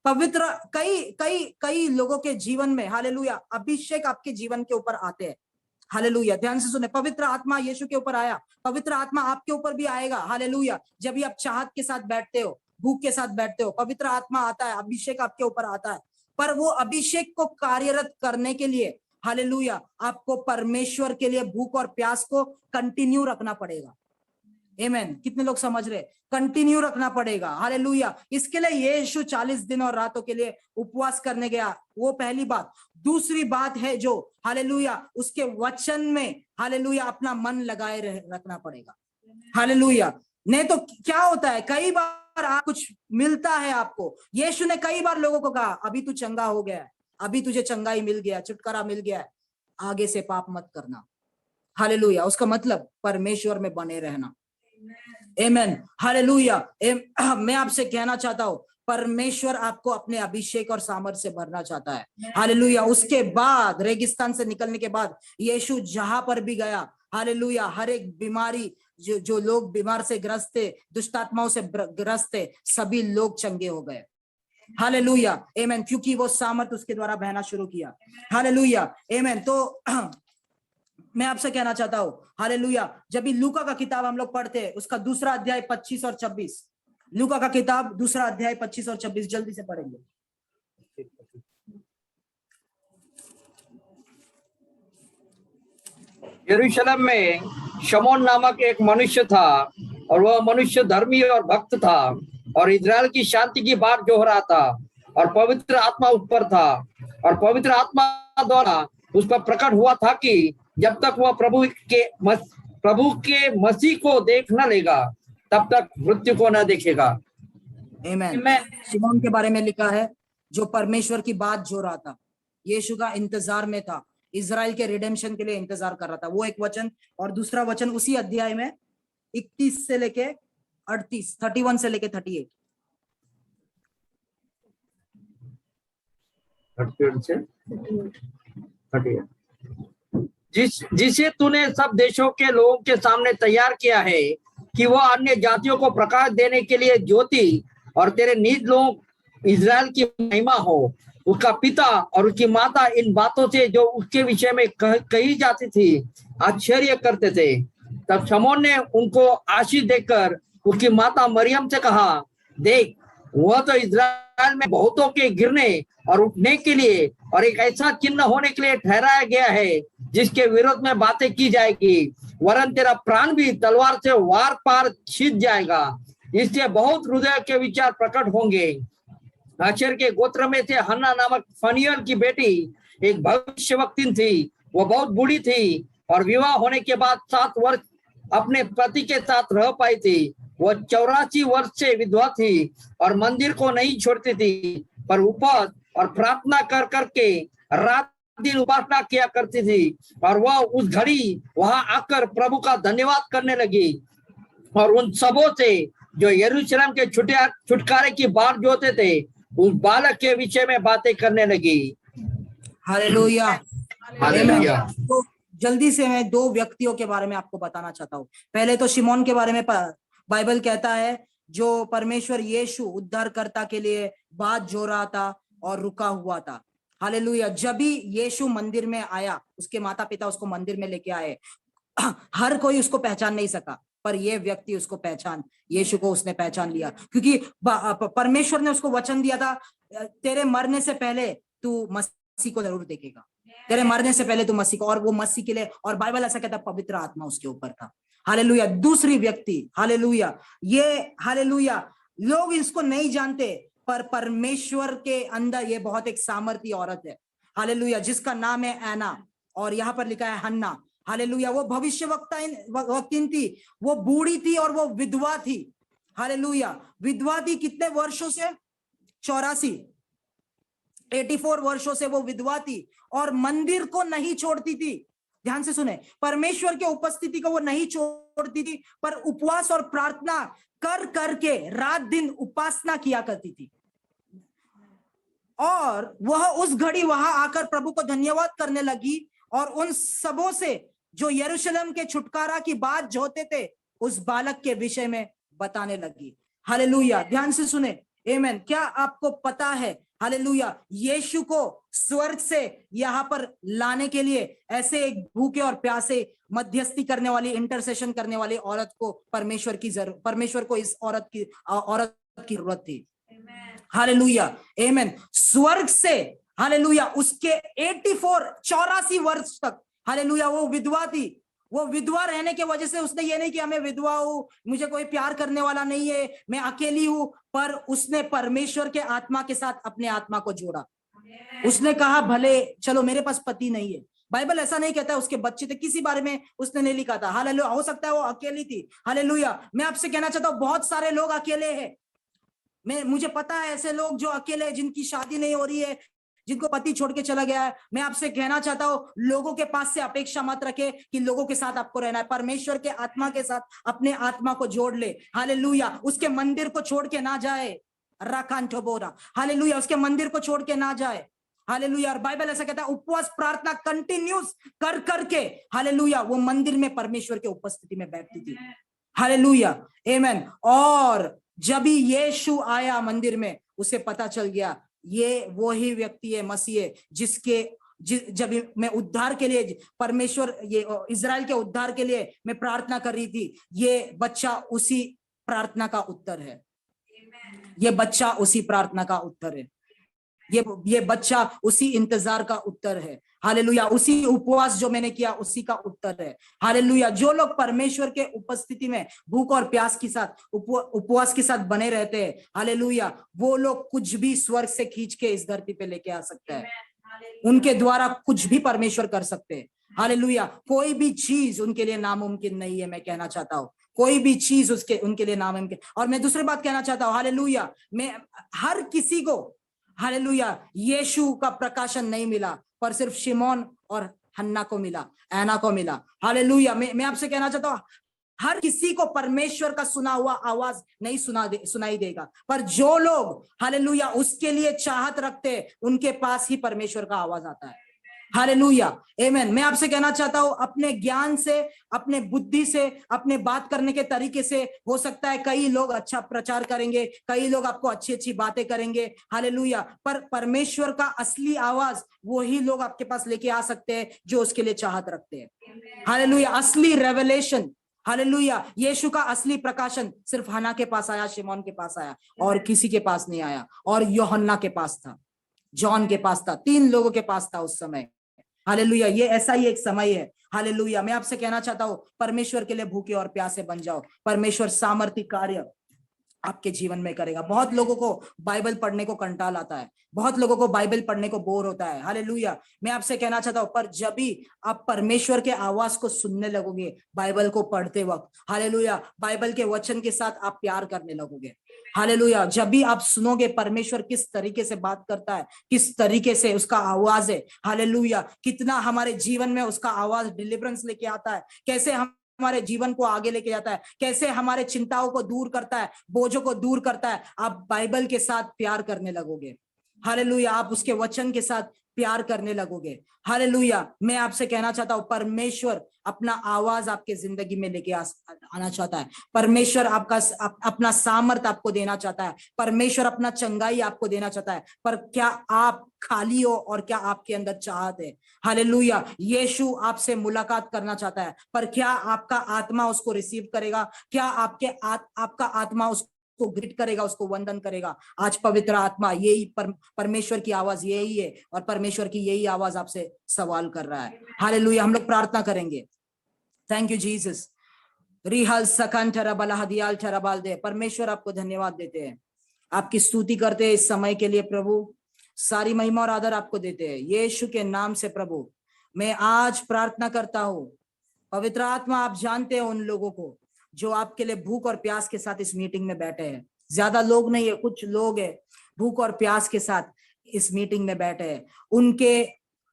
S1: पवित्र कई लोगों के जीवन में, हालेलुया, अभिषेक आपके जीवन के ऊपर आते हैं। हालेलुया, ध्यान से सुने, पवित्र आत्मा यीशु के ऊपर आया, पवित्र आत्मा आपके ऊपर भी आएगा। हालेलुया, जब भी आप चाहत के साथ बैठते हो, भूख के साथ बैठते हो, पवित्र आत्मा आता है, अभिषेक आपके ऊपर आता है। पर वो अभिषेक को कार्यरत करने के लिए, हालेलुया, आपको परमेश्वर के लिए भूख और प्यास को कंटिन्यू रखना पड़ेगा। आमेन। कितने लोग समझ रहे? कंटिन्यू रखना पड़ेगा। हालेलुया, इसके लिए यीशु 40 दिन और रातों के लिए उपवास करने गया, वो पहली बात। दूसरी बात है जो, हालेलुया, उसके वचन में, हालेलुया, अपना मन लगाए रखना पड़ेगा। हालेलुया, नहीं तो क्या होता है, कई बार आप कुछ मिलता है आपको, यीशु ने कई बार लोगों को कहा अभी तू चंगा हो गया है, अभी तुझे चंगाई मिल गया, छुटकारा मिल गया है, आगे से पाप मत करना। हालेलुया, उसका मतलब परमेश्वर में बने रहना। आमेन। हालेलुया, मैं आपसे कहना चाहता हूं, परमेश्वर आपको अपने अभिषेक और सामर्थ्य से भरना चाहता है। हालेलुया, उसके बाद रेगिस्तान से निकलने के बाद यीशु जहां पर भी गया, हालेलुया, हर एक बीमारी, जो लोग बीमार से ग्रस्त थे, दुष्ट आत्माओं से ग्रस्त थे, सभी लोग चंगे हो गए। हालेलुया, आमेन, क्योंकि वो सामर्थ उसके द्वारा बहना शुरू किया। हालेलुया, आमेन। तो मैं आपसे कहना चाहता हूं, हालेलुया, जब भी लूका का किताब हम लोग पढ़ते हैं, उसका दूसरा अध्याय 25 और 26, लूका का किताब दूसरा अध्याय 25 और 26 जल्दी से पढ़ेंगे।
S2: यरूशलेम में शमौन नामक एक मनुष्य था, और वह मनुष्य धर्मी और भक्त था और इजराइल की शांति की बात जो हो रहा था और पवित्र आत्मा उस पर था और पवित्र आत्मा द्वारा उस पर प्रकट हुआ था कि जब तक वह प्रभु के मसीह को देख न लेगा तब तक मृत्यु को न देखेगा।
S1: आमीन। शिमोन के बारे में लिखा है जो परमेश्वर की बात जो रहा था, यीशु का इंतजार में था, इजराइल के रिडेम्पशन के लिए इंतजार कर रहा था। वो एक वचन और दूसरा वचन उसी अध्याय में 31 से लेके 38, 31 से लेके 38
S2: जिसे तूने सब देशों के लोगों के सामने तैयार किया है कि वह अन्य जातियों को प्रकाश देने के लिए ज्योति और तेरे निज लोग इजराइल की महिमा हो। उसका पिता और उसकी माता इन बातों से जो उसके विषय में कही जाती थी आश्चर्य करते थे। तब शमौन ने उनको आशीष देकर उसकी माता मरियम से कहा, देख वह तो इजराइल में बहुतों के गिरने और उठने के लिए और एक ऐसा चिन्ह होने के लिए ठहराया गया है जिसके विरोध में बातें की जाएगी, वरन तेरा प्राण भी तलवार से वार पार छिद जाएगा। इससे बहुत हृदय के विचार प्रकट होंगे। आशेर के गोत्र में से हन्ना नामक फनियल की बेटी एक भविष्यवक्तिन थी। वह बहुत बूढ़ी थी और विवाह होने के बाद 7 वर्ष अपने पति के साथ रह पाई थी। वह 84 वर्ष से विधवा थी और मंदिर को नहीं छोड़ती थी, पर उपवास और प्रार्थना कर करके रात दिन उपासना किया करती थी। और वह उस घड़ी वहां आकर प्रभु का धन्यवाद करने लगी और उन सबों से जो यरूशलेम के छुटकारे की बात जोते थे उस बालक के विषय में बातें करने लगी।
S1: हालेलुया।
S2: हालेलुया।
S1: तो जल्दी से मैं 2 व्यक्तियों के बारे में आपको बताना चाहता हूँ। पहले तो शिमोन के बारे में बाइबल कहता है जो परमेश्वर यीशु उद्धारकर्ता के लिए बात जो रहा था और रुका हुआ था। हालेलुया। जब भी यीशु मंदिर में आया, उसके माता पिता उसको मंदिर में लेके आए, हर कोई उसको पहचान नहीं सका, पर यह व्यक्ति उसको यीशु को उसने पहचान लिया, क्योंकि परमेश्वर ने उसको वचन दिया था, तेरे मरने से पहले तू मसीह को जरूर देखेगा, तेरे मरने से पहले तू मसीह को, और वो मसीह के लिए, और बाइबल ऐसा कहता है पवित्र आत्मा उसके ऊपर था। हालेलुया। दूसरी व्यक्ति, हालेलुया, ये हालेलुया लोग इसको नहीं जानते, पर परमेश्वर के अंदर ये बहुत एक सामर्थी औरत है। हालेलुया। जिसका नाम है एना, और यहाँ पर लिखा है हन्ना। हालेलुया। वो भविष्यवक्तिन थी, वो बूढ़ी थी और वो विधवा थी। हालेलुया। विधवा थी कितने वर्षों से? 84 वर्षों से वो विधवा थी और मंदिर को नहीं छोड़ती थी। ध्यान से सुने, परमेश्वर के उपस्थिति को वो नहीं छोड़ती थी, पर उपवास और प्रार्थना कर करके रात दिन उपासना किया करती थी। और वह उस घड़ी वहां आकर प्रभु को धन्यवाद करने लगी और उन सबों से जो यरूशलेम के छुटकारा की बात जोते थे उस बालक के विषय में बताने लगी। हालेलुया। ध्यान से सुने, आमीन। क्या आपको पता है, हालेलुया, यीशु को स्वर्ग से यहाँ पर लाने के लिए ऐसे एक भूखे और प्यासे मध्यस्थी करने वाली, इंटरसेशन करने वाली औरत को परमेश्वर को इस औरत की जरूरत थी। हालेलुया, आमीन। स्वर्ग से, हालेलुया, उसके 84 वर्ष तक, हालेलुया, वो विधवा थी। वो विधवा रहने के वजह से उसने ये नहीं कि मैं विधवा हूं, मुझे कोई प्यार करने वाला नहीं है, मैं अकेली हूं, पर उसने परमेश्वर के आत्मा के साथ अपने आत्मा को जोड़ा। उसने कहा भले चलो मेरे पास पति नहीं है, बाइबल ऐसा नहीं कहता है उसके बच्चे थे, किसी बारे में उसने नहीं लिखा था। हालेलुया। हो सकता है वो अकेली थी। हालेलुया। मैं आपसे कहना चाहता हूं बहुत सारे लोग अकेले हैं। मुझे पता है ऐसे लोग जो अकेले, जिनकी शादी नहीं हो रही है, जिनको पति छोड़ के चला गया है। मैं आपसे कहना चाहता हूं लोगों के पास से अपेक्षा मत रखे कि लोगों के साथ आपको रहना है। परमेश्वर के आत्मा के साथ अपने आत्मा को जोड़ ले। हालेलुया। उसके मंदिर को छोड़ के ना जाए। राकांठो बोरा, हालेलुया, उसके मंदिर को छोड़ के ना जाए। हालेलुया। और बाइबल ऐसा कहता है उपवास प्रार्थना कंटिन्यूस कर करके, हालेलुया, वो मंदिर में परमेश्वर के उपस्थिति में बैठती थी। हालेलुया, आमीन। और जब ही यीशु आया मंदिर में, उसे पता चल गया ये वो ही व्यक्ति है, मसीह है, जब मैं उद्धार के लिए, परमेश्वर ये इजराइल के उद्धार के लिए मैं प्रार्थना कर रही थी, ये बच्चा उसी प्रार्थना का उत्तर है। ये बच्चा उसी प्रार्थना का उत्तर है। ये बच्चा उसी इंतजार का उत्तर है। हालेलुया। उसी उपवास जो मैंने किया उसी का उत्तर है। हालेलुया। जो लोग परमेश्वर के उपस्थिति में भूख और प्यास के साथ उपवास के साथ बने रहते हैं, हालेलुया, वो लोग कुछ भी स्वर्ग से खींच के इस धरती पे लेके आ सकते हैं। उनके द्वारा कुछ भी परमेश्वर कर सकते हैं। हालेलुया। कोई भी चीज उनके लिए नामुमकिन नहीं है, मैं कहना चाहता हूँ। कोई भी चीज उनके लिए नामुमकिन। और मैं दूसरी बात कहना चाहता हूँ, हालेलुया, मैं हर किसी को, हालेलुया, यीशु का प्रकाशन नहीं मिला, पर सिर्फ शिमोन और हन्ना को मिला, ऐना को मिला। हालेलुया। मैं आपसे कहना चाहता हूँ, हर किसी को परमेश्वर का सुना हुआ आवाज नहीं सुनाई देगा, पर जो लोग, हालेलुया, उसके लिए चाहत रखते, उनके पास ही परमेश्वर का आवाज आता है। हालेलुया, आमेन। मैं आपसे कहना चाहता हूं, अपने ज्ञान से, अपने बुद्धि से, अपने बात करने के तरीके से हो सकता है कई लोग अच्छा प्रचार करेंगे, कई लोग आपको अच्छी अच्छी बातें करेंगे, हालेलुया, पर परमेश्वर का असली आवाज वही लोग आपके पास लेके आ सकते हैं जो उसके लिए चाहत रखते हैं। हालेलुया। असली रेवलेशन, हालेलुया, यीशु का असली प्रकाशन सिर्फ हन्ना के पास आया, शिमोन के पास आया, और किसी के पास नहीं आया। और यूहन्ना के पास था, जॉन के पास था, 3 लोगों के पास था उस समय। हालेलुया। ये ऐसा ही एक समय है। हालेलुया। मैं आपसे कहना चाहता हूं, परमेश्वर के लिए भूखे और प्यासे बन जाओ। परमेश्वर सामर्थी कार्य आपके जीवन में करेगा। बहुत लोगों को बाइबल पढ़ने को कंटाल आता है, बहुत लोगों को बाइबल पढ़ने को बोर होता है। हालेलुया। मैं आपसे कहना चाहता हूं, पर जब भी आप परमेश्वर के आवाज को सुनने लगोगे बाइबल को पढ़ते वक्त, हालेलुया, बाइबल के वचन के साथ आप प्यार करने लगोगे। हालेलुया। जब भी आप सुनोगे परमेश्वर किस तरीके से बात करता है, किस तरीके से उसका आवाज है, हालेलुया, कितना हमारे जीवन में उसका आवाज डिलीवरेंस लेके आता है, कैसे हमारे जीवन को आगे लेके जाता है, कैसे हमारे चिंताओं को दूर करता है, बोझों को दूर करता है। आप बाइबल के साथ प्यार करने लगोगे। हालेलुया। आप उसके वचन के साथ प्यार करने लगोगे। हालेलुया। मैं आपसे कहना चाहता हूं, परमेश्वर अपना आवाज आपके जिंदगी में लेके आना चाहता है। परमेश्वर आपका अपना सामर्थ आपको देना चाहता है। परमेश्वर अपना चंगाई आपको देना चाहता है। पर क्या आप खाली हो और क्या आपके अंदर चाहत है? हालेलुया। यीशु आपसे मुलाकात करना चाहता है, पर क्या आपका आत्मा उसको रिसीव करेगा? क्या आपका आत्मा उसको ग्रीट करेगा, उसको वंदन करेगा? आज पवित्र आत्मा यही परमेश्वर की आवाज यही है, और परमेश्वर की यही आवाज आपसे सवाल कर रहा है। हालेलुया। हम लोग प्रार्थना करेंगे। Thank you Jesus. रिहल सकन ठरबल हदियाल ठरबाल दे। परमेश्वर आपको धन्यवाद देते हैं, आपकी स्तुति करते हैं इस समय के लिए प्रभु। सारी महिमा और आदर आपको देते हैं यीशु के नाम से प्रभु। मैं आज प्रार्थना करता हूं, पवित्र आत्मा आप जानते हैं उन लोगों को जो आपके लिए भूख और प्यास के साथ इस मीटिंग में बैठे हैं। ज्यादा लोग नहीं है, कुछ लोग हैं भूख और प्यास के साथ इस मीटिंग में बैठे हैं।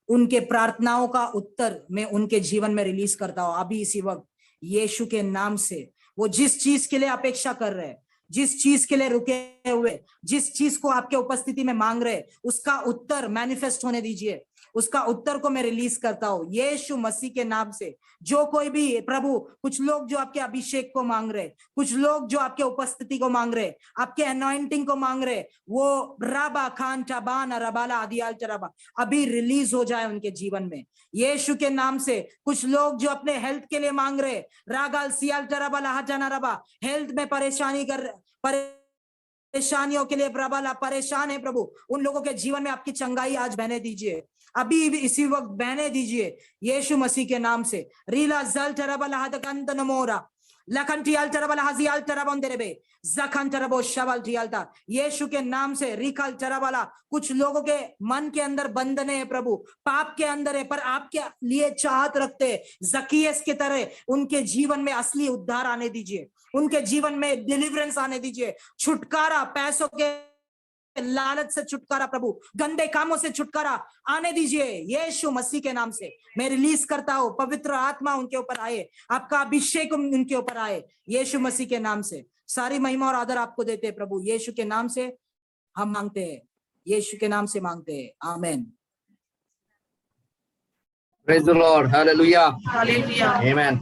S1: उनके प्रार्थनाओं का उत्तर मैं उनके जीवन में रिलीज करता हूं अभी इसी वक्त यीशु के नाम से। वो जिस चीज के लिए अपेक्षा कर रहे हैं, जिस चीज के लिए रुके हुए, जिस चीज को आपके उपस्थिति में मांग रहे, उसका उत्तर मैनिफेस्ट होने दीजिए। उसका उत्तर को मैं रिलीज करता हूं यीशु मसीह के नाम से। जो कोई भी प्रभु, कुछ लोग जो आपके अभिषेक को मांग रहे, कुछ लोग जो आपके उपस्थिति को मांग रहे, आपके अनॉइंटिंग को मांग रहे, वो राबा खान टबान रबाला आदियाल चराबा अभी रिलीज हो जाए उनके जीवन में यीशु के नाम से। कुछ लोग जो अपने हेल्थ के लिए मांग रहे, रागाल सियाल चराबा हजाना रबा, हेल्थ में परेशानियों के लिए प्रबल परेशान है प्रभु, उन लोगों के जीवन में आपकी चंगाई आज बहने दीजिए, अभी इसी वक्त बहने दीजिए यीशु मसीह के नाम से। रीला जल टरबल हदकंत नमोरा लखंटियाल टरबल हजियाल टरबंदेरेबे जखन टरबो शबल टियालता यीशु के नाम से। रिकल टरबला, कुछ लोगों के मन के अंदर बंधने हैं प्रभु, पाप के अंदर है, पर आपके लिए चाहत रखते हैं जकियस की तरह। उनके जीवन में असली उद्धार आने दीजिए, उनके जीवन में डिलीवरेंस आने दीजिए, छुटकारा, पैसों के लालच से छुटकारा प्रभु, गंदे कामों से छुटकारा आने दीजिए यीशु मसीह के नाम से। मैं रिलीज करता हूं, पवित्र आत्मा उनके ऊपर आए, आपका अभिषेक उनके ऊपर आए यीशु मसीह के नाम से। सारी महिमा और आदर आपको देते हैं प्रभु, यीशु के नाम से हम मांगते हैं, यीशु के नाम से मांगते हैं, आमेन।
S2: Praise the Lord. Hallelujah.
S1: Hallelujah,
S2: Amen.